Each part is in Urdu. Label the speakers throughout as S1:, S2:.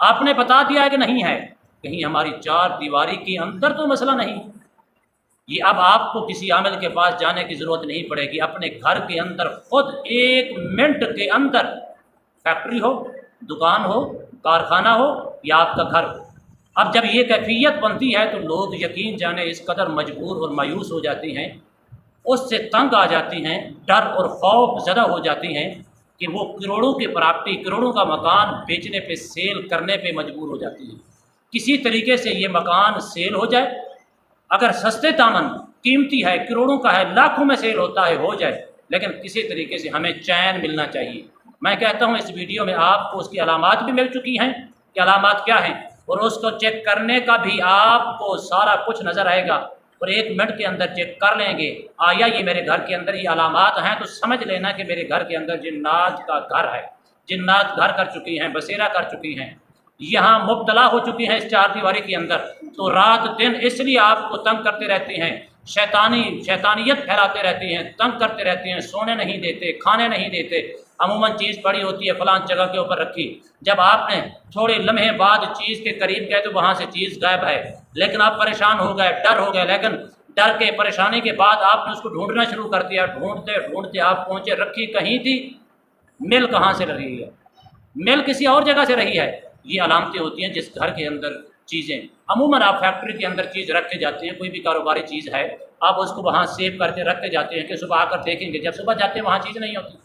S1: آپ نے بتا دیا ہے کہ نہیں ہے، کہیں ہماری چار دیواری کے اندر تو مسئلہ نہیں، یہ اب آپ کو کسی عامل کے پاس جانے کی ضرورت نہیں پڑے گی، اپنے گھر کے اندر خود 1 منٹ کے اندر، فیکٹری ہو، دکان ہو، کارخانہ ہو یا آپ کا گھر ہو، اب جب یہ کیفیت بنتی ہے تو لوگ یقین جانے اس قدر مجبور اور مایوس ہو جاتے ہیں، اس سے تنگ آ جاتی ہیں، ڈر اور خوف زدہ ہو جاتی ہیں کہ وہ کروڑوں کی پراپرٹی، کروڑوں کا مکان بیچنے پہ، سیل کرنے پہ مجبور ہو جاتی ہیں۔ کسی طریقے سے یہ مکان سیل ہو جائے، اگر سستے دامن، قیمتی ہے، کروڑوں کا ہے، لاکھوں میں سیل ہوتا ہے، ہو جائے، لیکن کسی طریقے سے ہمیں چین ملنا چاہیے۔ میں کہتا ہوں اس ویڈیو میں آپ کو اس کی علامات بھی مل چکی ہیں کہ علامات کیا ہیں، اور اس کو چیک کرنے کا بھی آپ کو سارا کچھ نظر آئے گا، اور 1 منٹ کے اندر چیک کر لیں گے آیا یہ میرے گھر کے اندر یہ علامات ہیں، تو سمجھ لینا کہ میرے گھر کے اندر جنات کا گھر ہے، جنات گھر کر چکی ہیں، بسیرا کر چکی ہیں، یہاں مبتلا ہو چکی ہیں اس چار دیواری کے اندر، تو رات دن اس لیے آپ کو تنگ کرتے رہتے ہیں، شیطانیت پھیلاتے رہتے ہیں، تنگ کرتے رہتے ہیں، سونے نہیں دیتے، کھانے نہیں دیتے، عموماً چیز پڑی ہوتی ہے فلاں جگہ کے اوپر رکھی، جب آپ نے تھوڑے لمحے بعد چیز کے قریب گئے تو وہاں سے چیز غائب ہے، لیکن آپ پریشان ہو گئے، ڈر ہو گئے، لیکن ڈر کے پریشانی کے بعد آپ نے اس کو ڈھونڈنا شروع کر دیا، ڈھونڈتے ڈھونڈتے آپ پہنچے، رکھی کہیں تھی، مل کہاں سے رہی ہے، مل کسی اور جگہ سے رہی ہے۔ یہ علامتیں ہوتی ہیں جس گھر کے اندر چیزیں، عموماً آپ فیکٹری کے اندر چیز رکھ کے جاتے ہیں، کوئی بھی کاروباری چیز ہے آپ اس کو وہاں سیو کر کے رکھ کے جاتے ہیں کہ صبح آ کر دیکھیں گے، جب صبح جاتے ہیں وہاں چیز نہیں ہوتی،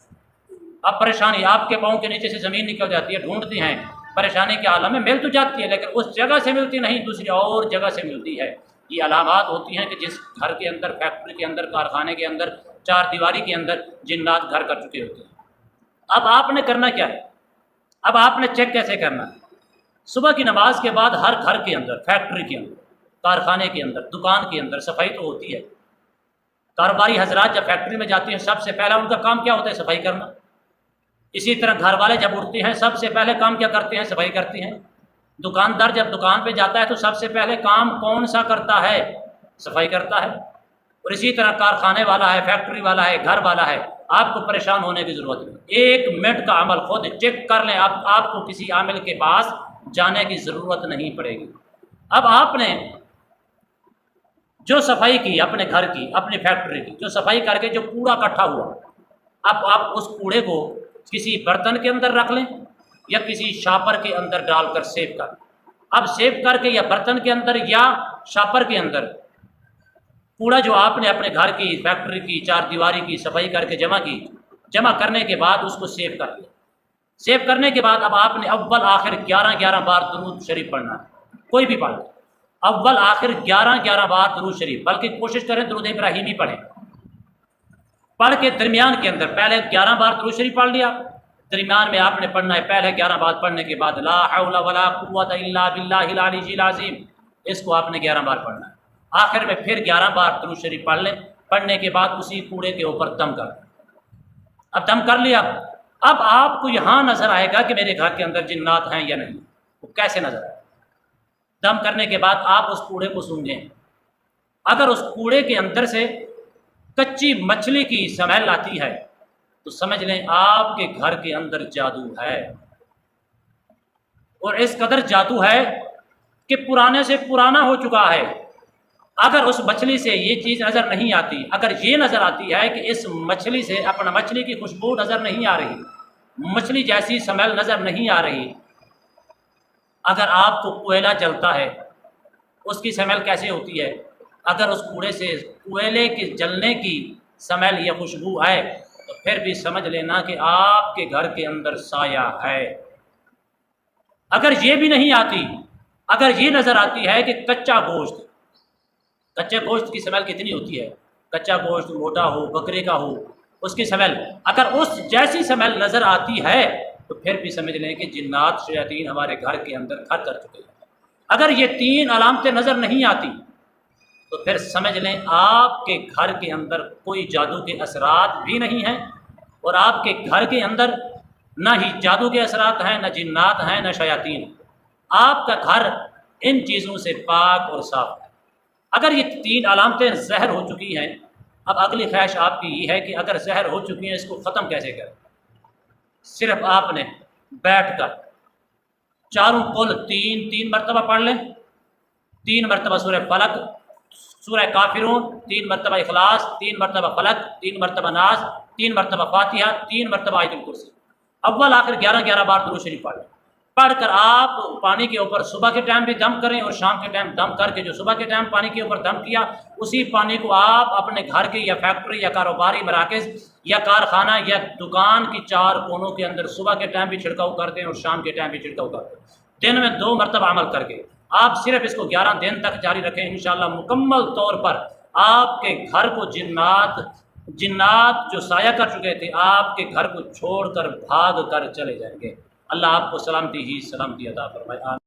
S1: اب پریشانی، آپ کے پاؤں کے نیچے سے زمین نکل جاتی ہے، ڈھونڈتے ہیں، پریشانی کے عالم میں مل تو جاتی ہے لیکن اس جگہ سے ملتی نہیں، دوسری اور جگہ سے ملتی ہے۔ یہ علامات ہوتی ہیں کہ جس گھر کے اندر، فیکٹری کے اندر، کارخانے کے اندر، چار دیواری کے اندر جنات گھر کر چکے ہوتے ہیں۔ اب آپ نے کرنا کیا ہے، اب آپ نے چیک کیسے کرنا ہے؟ صبح کی نماز کے بعد ہر گھر کے اندر، فیکٹری کے اندر، کارخانے کے اندر، دکان کے اندر صفائی تو ہوتی ہے۔ کاروباری حضرات جب فیکٹری میں جاتے ہیں سب سے پہلا ان کا کام کیا ہوتا ہے؟ صفائی کرنا۔ اسی طرح گھر والے جب اٹھتے ہیں سب سے پہلے کام کیا کرتے ہیں؟ صفائی کرتے ہیں۔ دکاندار جب دکان پہ جاتا ہے تو سب سے پہلے کام کون سا کرتا ہے؟ صفائی کرتا ہے۔ اور اسی طرح کارخانے والا ہے، فیکٹری والا ہے، گھر والا ہے، آپ کو پریشان ہونے کی ضرورت نہیں، 1 منٹ کا عمل خود چیک کر لیں، اب آپ کو کسی عامل کے پاس جانے کی ضرورت نہیں پڑے گی۔ اب آپ نے جو صفائی کی اپنے گھر کی، اپنی فیکٹری کی، جو صفائی کر کے جو کوڑا اکٹھا ہوا، اب آپ اس کوڑے کو کسی برتن کے اندر رکھ لیں یا کسی شاپر کے اندر ڈال کر سیو کر، اب سیو کر کے یا برتن کے اندر یا شاپر کے اندر کوڑا جو آپ نے اپنے گھر کی، فیکٹری کی، چار دیواری کی صفائی کر کے جمع کی، جمع کرنے کے بعد اس کو سیو کر لیا۔ سیو کرنے کے بعد اب آپ نے اول آخر 11 بار درود شریف پڑھنا ہے، کوئی بھی پڑھ لے، اول آخر 11 بار درود شریف، بلکہ کوشش کریں درود ابراہیمی پڑھیں، پڑھ کے درمیان کے اندر پہلے 11 بار درود شریف پڑھ لیا، درمیان میں آپ نے پڑھنا ہے پہلے 11 بار پڑھنے کے بعد لا حول ولا قوت الا باللہ العلی العظیم، اس کو آپ نے 11 بار پڑھنا ہے، آخر میں پھر 11 بار درود شریف پڑھ لیں، پڑھنے کے بعد اسی کوڑے کے اوپر دم کر، اب دم کر لیا، اب آپ کو یہاں نظر آئے گا کہ میرے گھر کے اندر جنات ہیں یا نہیں، وہ کیسے نظر آئے؟ دم کرنے کے بعد آپ اس کوڑے کو سونگیں، اگر اس کوڑے کے اندر سے کچی مچھلی کی سمیل آتی ہے تو سمجھ لیں آپ کے گھر کے اندر جادو ہے، اور اس قدر جادو ہے کہ پرانے سے پرانا ہو چکا ہے۔ اگر اس مچھلی سے یہ چیز نظر نہیں آتی، اگر یہ نظر آتی ہے کہ اس مچھلی سے اپنا مچھلی کی خوشبو نظر نہیں آ رہی، مچھلی جیسی سمیل نظر نہیں آ رہی، اگر آپ کو کوئلہ جلتا ہے اس کی سمیل کیسے ہوتی ہے، اگر اس کوڑے سے کوئلے کے جلنے کی سمیل یا خوشبو ہے تو پھر بھی سمجھ لینا کہ آپ کے گھر کے اندر سایہ ہے۔ اگر یہ بھی نہیں آتی، اگر یہ نظر آتی ہے کہ کچا گوشت، کچے گوشت کی سمیل کتنی ہوتی ہے، کچا گوشت موٹا ہو، بکرے کا ہو، اس کی سمیل اگر اس جیسی سمیل نظر آتی ہے تو پھر بھی سمجھ لیں کہ جنات شیاطین ہمارے گھر کے اندر گھر کر چکے ہیں۔ اگر یہ 3 علامتیں نظر نہیں آتی تو پھر سمجھ لیں آپ کے گھر کے اندر کوئی جادو کے اثرات بھی نہیں ہیں، اور آپ کے گھر کے اندر نہ ہی جادو کے اثرات ہیں، نہ جنات ہیں، نہ شیاطین، آپ کا گھر ان چیزوں سے پاک اور صاف ہے۔ اگر یہ 3 علامتیں زہر ہو چکی ہیں، اب اگلی خواہش آپ کی یہ ہے کہ اگر زہر ہو چکی ہیں اس کو ختم کیسے کریں؟ صرف آپ نے بیٹھ کر چاروں کل تین تین مرتبہ پڑھ لیں، 3 مرتبہ سورہ فلق، سورہ کافرون، 3 مرتبہ اخلاص، 3 مرتبہ فلق، 3 مرتبہ ناس، 3 مرتبہ فاتحہ، 3 مرتبہ آیت الکرسی، اول آخر 11 بار درود شریف پڑھ لیں۔ پڑھ کر آپ پانی کے اوپر صبح کے ٹائم بھی دم کریں اور شام کے ٹائم دم کر کے جو صبح کے ٹائم پانی کے اوپر دم کیا اسی پانی کو آپ اپنے گھر کے یا فیکٹری یا کاروباری مراکز یا کارخانہ یا دکان کی 4 کونوں کے اندر صبح کے ٹائم بھی چھڑکاؤ کر دیں اور شام کے ٹائم بھی چھڑکاؤ کر دیں، دن میں 2 مرتبہ عمل کر کے آپ صرف اس کو 11 دن تک جاری رکھیں، انشاءاللہ مکمل طور پر آپ کے گھر کو جنات جو سایہ کر چکے تھے آپ کے گھر کو چھوڑ کر بھاگ کر چلے جائیں گے۔ اللہ آپ کو سلامتی ہی سلامتی عطا فرمائے۔